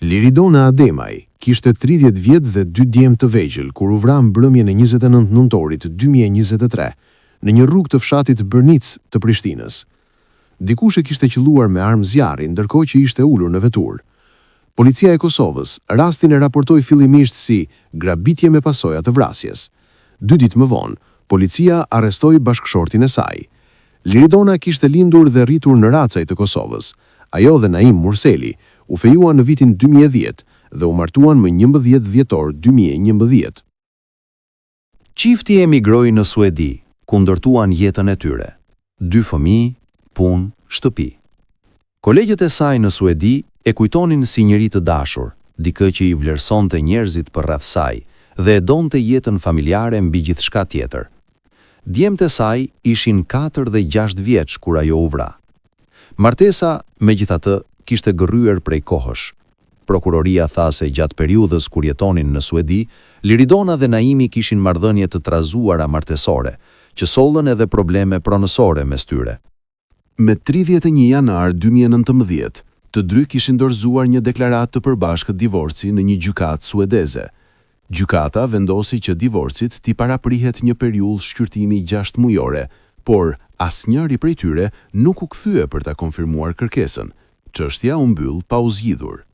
Liridona Ademaj kishte 30 vjet dhe 2 djemë të vegjël kur u vra mbrëmjen e 29 nëntorit 2023 në një rrugë të fshatit Brnic të Prishtinës. Dikush e kishte qelluar me armë zjarri ndërkohë që ishte ulur në veturë. Policia e Kosovës rastin e raportoi fillimisht si grabitje me pasoja të vrasjes. 2 ditë më vonë, policia arrestoi bashkëshortin e saj. Liridona kishte lindur dhe rritur në Racaj të Kosovës. Ajo dhe Naim Murseli u fejuan në vitin 2010 dhe u martuan më 11 dhjetor 2011. Çifti emigroi në Suedi, ku ndërtuan jetën e tyre. 2 fëmijë, punë, shtëpi. Kolegët e saj në Suedi e kujtonin si njëri të dashur, dikë që i vlerësonte njerëzit përreth saj dhe e donte jetën familjare mbi gjithçka tjetër. Djemtë e saj ishin 4 dhe 6 vjeç kur ajo u vra. Martesa, megjithatë, kishte gërryer prej kohësh. Prokuroria tha se gjatë periudhës kur jetonin në Suedi, Liridona dhe Naimi kishin marrëdhënie të trazuara martesore, që sollën edhe probleme pronësore mes tyre. Me 31 janar 2019, të dy kishin dorëzuar një deklaratë të përbashkët divorci në një gjykatë suedeze. Gjykata vendosi që divorcit t'i paraprihet një periudhë shqyrtimi 6 mujore, por asnjëri prej tyre nuk u kthye për ta konfirmuar kërkesën. Çështja u mbyll pa u zgjidhur.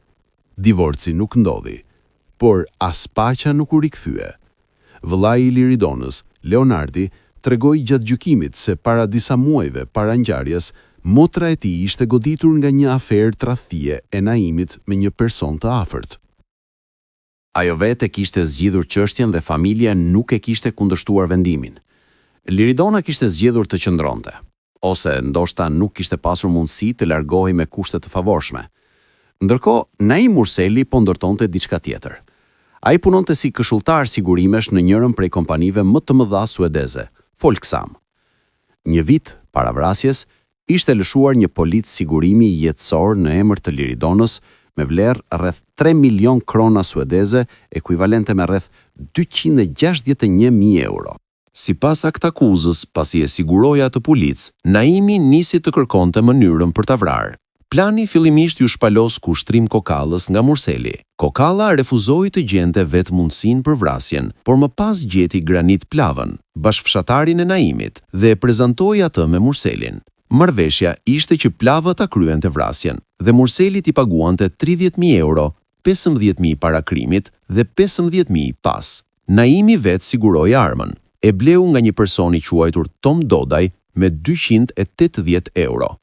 Divorci nuk ndodhi, por as paqja nuk u rikthye. Vëllai i Liridonës, Leonardi, tregoi gjatë gjykimit se para disa muajve para ngjarjes, motra e tij ishte goditur nga një aferë tradhtie e Naimit me një person të afërt. Ajo vetë kishte zgjidhur çështjen dhe familja nuk e kishte kundërshtuar vendimin. Liridona kishte zgjedhur të qëndronte, ose ndoshta nuk kishte pasur mundësi të largohej me kushte të favorshme. Ndërkohë, Naim Murseli po ndërtonte diçka tjetër. Ai punonte si këshilltar sigurimesh në njërin prej kompanive më të mëdha suedeze, Folksam. Një vit para vrasjes, ishte lëshuar një policë sigurimi jetësor në emër të Liridonës me vlerë rreth 3 milion krona suedeze, ekuivalente me rreth 261.000 euro. Sipas aktakuzës, pasi e siguroi atë policë, Naimi nisi të kërkonte mënyrën për ta vrarë. Plani fillimisht ju shpalos kushtrim kokallës nga Murseli. Kokalla refuzoi të gjente vetë mundësinë për vrasjen, por më pas gjeti Granit Plavën, bashkëfshatarin e Naimit, dhe e prezantoi atë me Murselin. Marrëveshja ishte që Plava ta kryente vrasjen dhe Murseli t'i paguante 30.000 euro, 15.000 para krimit dhe 15.000 pas. Naimi vetë siguroi armën. E bleu nga një person i quajtur Tom Dodaj me 280 euro.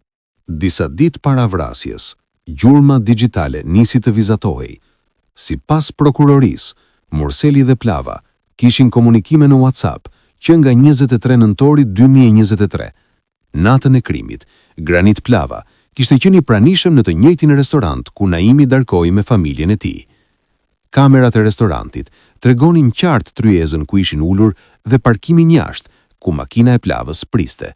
Disa ditë para vrasjes, gjurma digjitale nisi të vizatohej. Sipas prokurorisë, Murseli dhe Plava kishin komunikime në WhatsApp që nga 23 nëntori 2023. Natën e krimit, Granit Plava kishte qenë i pranishëm në të njëjtin restorant ku Naimi darkoi me familjen e tij. Kamerat e restorantit tregonin qartë tryezën ku ishin ulur dhe parkimin jashtë, ku makina e Plavës priste.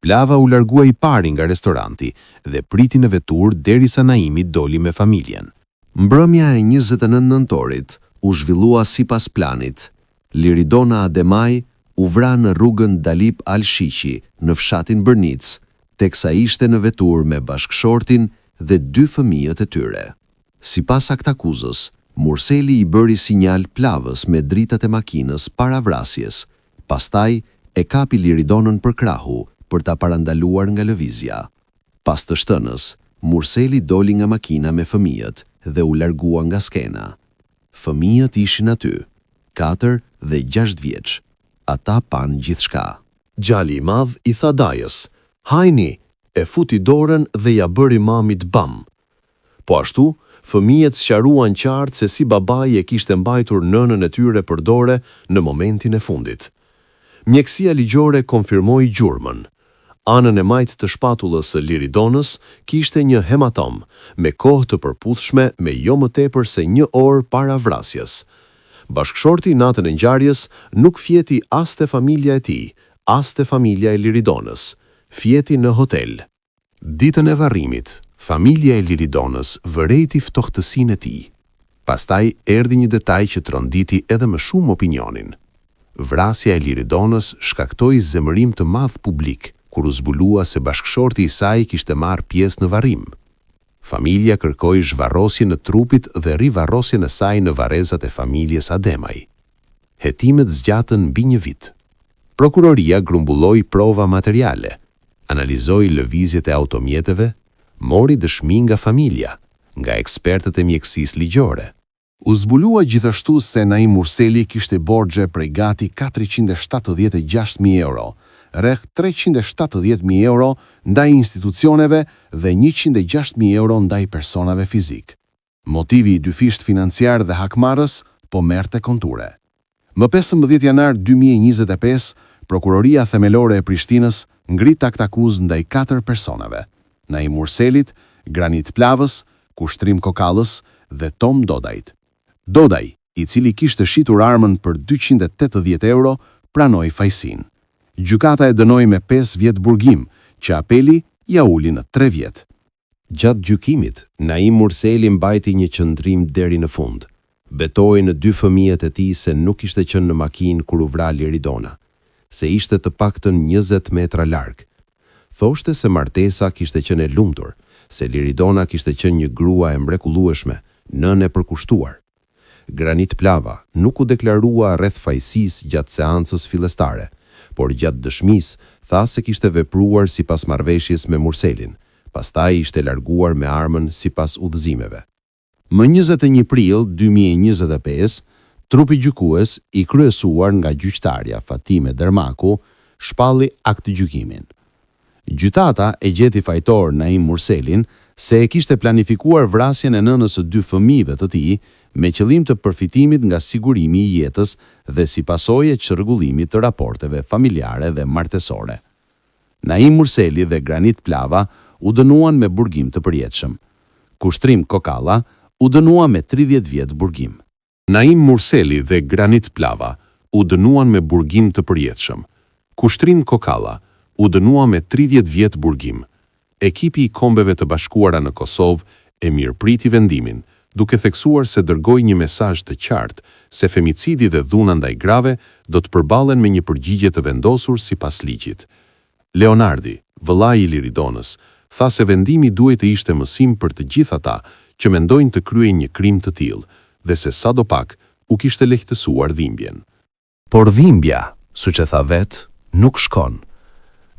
Plava u largua i pari nga restoranti dhe priti në vetur derisa Naimi doli me familjen. Mbrëmja e 29 nëntorit u zhvillua sipas planit. Liridona Ademaj u vra në rrugën Dalip Al-Shiqi në fshatin Brnic, teksa ishte në vetur me bashkëshortin dhe 2 fëmijët e tyre. Sipas aktakuzës, Murseli i bëri sinjal Plavës me dritat e makinës para vrasjes, pastaj e kapi Liridonën për krahu për ta parandaluar nga lëvizja. Pas të shtënës, Murseli doli nga makina me fëmijët dhe u largua nga skena. Fëmijët ishin aty, 4 dhe 6 vjeç. Ata pan gjithçka. Gjali i madh i tha dajës: "Hajni!" E futi dorën dhe ja bëri mamit bam. Po ashtu, fëmijët sqaruan qartë se si babai e kishte mbajtur nënën e tyre për dore në momentin e fundit. Mjekësia ligjore konfirmoi gjurmën. Anën e majtë të shpatullës së Liridonës kishte një hematom, me kohë të përputhshme me jo më tepër se 1 orë para vrasjes. Bashkëshorti natën e ngjarjes nuk fjeti as te familja e tij, as te familja e Liridonës. Fjeti në hotel. Ditën e varrimit, familja e Liridonës vërejti ftohtësinë e tij. Pastaj erdhi një detaj që tronditi edhe më shumë opinionin. Vrasja e Liridonës shkaktoi zemërim të madh publik, kur u zbulua se bashkëshorti i saj kishte marrë pjesë në varrim. Familja kërkoi zhvarrosje në trupit dhe rivarrosje në saj në varrezat e familjes Ademaj. Hetimet zgjatën mbi 1 vit. Prokuroria grumbulloi prova materiale, analizoi lëvizjet e automjeteve, mori dëshmi nga familja, nga ekspertët e mjekësisë ligjore. U zbulua gjithashtu se Naim Murseli kishte borxhe prej gati 476.000 euro, rreth 370.000 euro ndaj institucioneve dhe 106.000 euro ndaj personave fizik. Motivi i dyfisht financiar dhe hakmarrës po merrte konture. Më 15 janar 2025, Prokuroria Themelore e Prishtinës ngrit akt akuzë ndaj 4 personave: Naim Murselit, Granit Plavës, Kushtrim Kokallës dhe Tom Dodajt. Dodaj, i cili kishte shitur armën për 280 euro, pranoi fajsin. Gjykata e dënoi me 5 vjet burgim, që apeli ja uli në 3 vjet. Gjatë gjykimit, Naim Murseli mbajti një qëndrim deri në fund. Betoi në 2 fëmijët e tij se nuk ishte qenë në makinë kur u vra Liridona, se ishte të paktën 20 metra larg. Thoshte se martesa kishte qenë e lumtur, se Liridona kishte qenë një grua e mrekullueshme, nënë e përkushtuar. Granit Plava nuk u deklarua rreth fajsisë gjatë seancës fillestare, por gjatë dëshmisë tha se kishte vepruar sipas marrëveshjes me Murselin, pastaj ishte larguar me armën sipas udhëzimeve. Më 21 prill 2025, trupi gjykues i kryesuar nga gjyqtarja Fatime Dermaku shpalli akt gjykimin. Gjykata e gjeti fajtor Naim Murselin se e kishte planifikuar vrasjen e nënës së 2 fëmijëve të tij me qëllim të përfitimit nga sigurimi i jetës dhe si pasojë e çrregullimit të raporteve familjare dhe martesore. Naim Murseli dhe Granit Plava u dënuan me burgim të përjetshëm. Kushtrim Kokalla u dënua me 30 vjet burgim. Naim Murseli dhe Granit Plava u dënuan me burgim të përjetshëm. Kushtrim Kokalla u dënua me 30 vjet burgim. Ekipi i Kombeve të Bashkuara në Kosovë e mirëpriti vendimin, duke theksuar se dërgoi një mesazh të qartë se femicidi dhe dhuna ndaj grave do të përballen me një përgjigje të vendosur sipas ligjit. Leonardi, vëllai i Liridonës, tha se vendimi duhet të ishte mësim për të gjithë ata që mendojnë të kryejnë një krim të tillë dhe se sadopak u kishte lehtësuar dhimbjen. Por dhimbja, siç e tha vet, nuk shkon.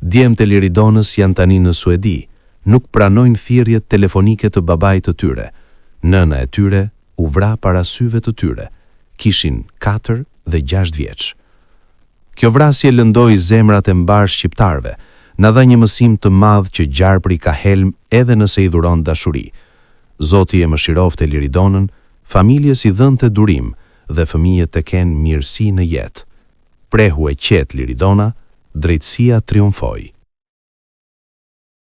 Djemt e Liridonës janë tani në Suedi, nuk pranojnë thirrjet telefonike të babait të tyre. Nëna e tyre u vra para syve të tyre. Kishin 4 dhe 6 vjeç. Kjo vrasje lëndoi zemrat e mbar shqiptarëve, na dha një mësim të madh që gjarpri ka helm edhe nëse i dhuron dashuri. Zoti e mëshirofte Liridonën, familjes i dhënte durim dhe fëmijët të kenë mirësi në jetë. Prehu e qetë Liridona, drejtësia triumfoi.